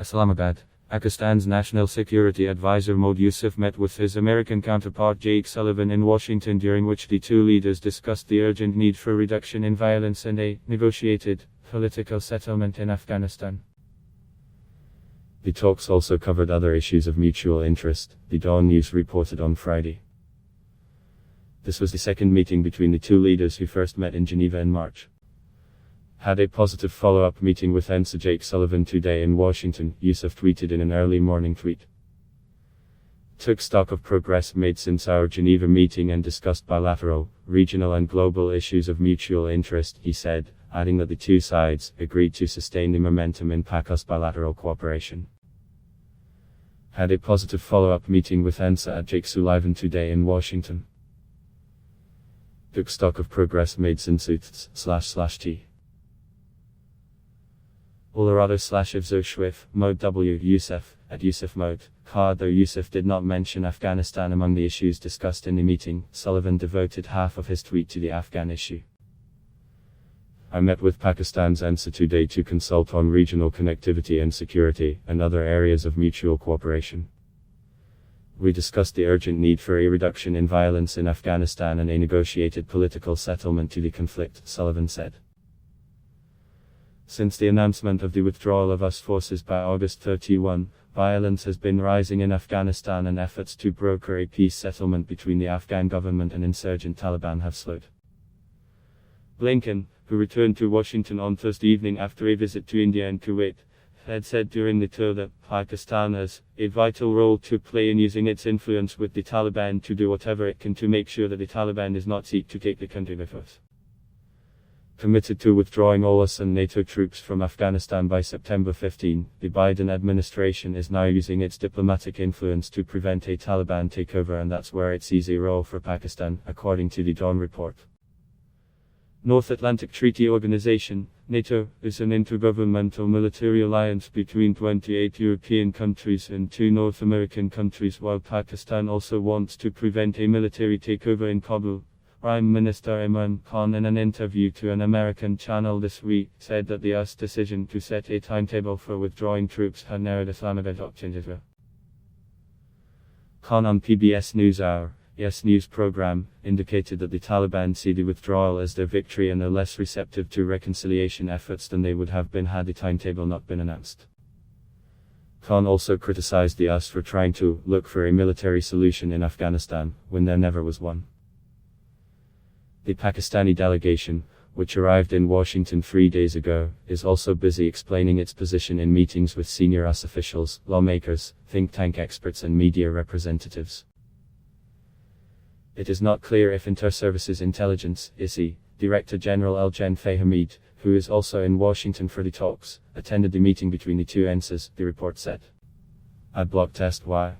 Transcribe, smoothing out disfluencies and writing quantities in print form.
Islamabad, Pakistan's National Security Advisor Moeed Yusuf met with his American counterpart Jake Sullivan in Washington, during which the two leaders discussed the urgent need for reduction in violence and a negotiated political settlement in Afghanistan. The talks also covered other issues of mutual interest, the Dawn News reported on Friday. This was the second meeting between the two leaders, who first met in Geneva in March. Had a positive follow-up meeting with Ensign Jake Sullivan today in Washington, Yusuf tweeted in an early morning tweet. Took stock of progress made since our Geneva meeting and discussed bilateral, regional and global issues of mutual interest, he said, adding that the two sides agreed to sustain the momentum in PAC's bilateral cooperation. Had a positive follow-up meeting with Ensign Jake Sullivan today in Washington. Took stock of progress made since //t. Moeed W. Yusuf, at Yusuf Moeed, though Yusuf did not mention Afghanistan among the issues discussed in the meeting, Sullivan devoted half of his tweet to the Afghan issue. I met with Pakistan's Ensign today to consult on regional connectivity and security, and other areas of mutual cooperation. We discussed the urgent need for a reduction in violence in Afghanistan and a negotiated political settlement to the conflict, Sullivan said. Since the announcement of the withdrawal of US forces by August 31, violence has been rising in Afghanistan, and efforts to broker a peace settlement between the Afghan government and insurgent Taliban have slowed. Blinken, who returned to Washington on Thursday evening after a visit to India and Kuwait, had said during the tour that Pakistan has a vital role to play in using its influence with the Taliban to do whatever it can to make sure that the Taliban does not seek to take the country by force. Committed to withdrawing all US and NATO troops from Afghanistan by September 15, the Biden administration is now using its diplomatic influence to prevent a Taliban takeover, and that's where it sees a role for Pakistan, according to the Dawn report. North Atlantic Treaty Organization, NATO, is an intergovernmental military alliance between 28 European countries and 2 North American countries, while Pakistan also wants to prevent a military takeover in Kabul. Prime Minister Imran Khan, in an interview to an American channel this week, said that the US decision to set a timetable for withdrawing troops had narrowed Islamabad options as well. Khan on PBS NewsHour, Yes News program, indicated that the Taliban see the withdrawal as their victory and are less receptive to reconciliation efforts than they would have been had the timetable not been announced. Khan also criticized the US for trying to look for a military solution in Afghanistan, when there never was one. The Pakistani delegation, which arrived in Washington 3 days ago, is also busy explaining its position in meetings with senior US officials, lawmakers, think tank experts and media representatives. It is not clear if Inter-Services Intelligence (ISI) Director General Al-Jan Fahmid, who is also in Washington for the talks, attended the meeting between the two ensigns, the report said. Adblock test. Why?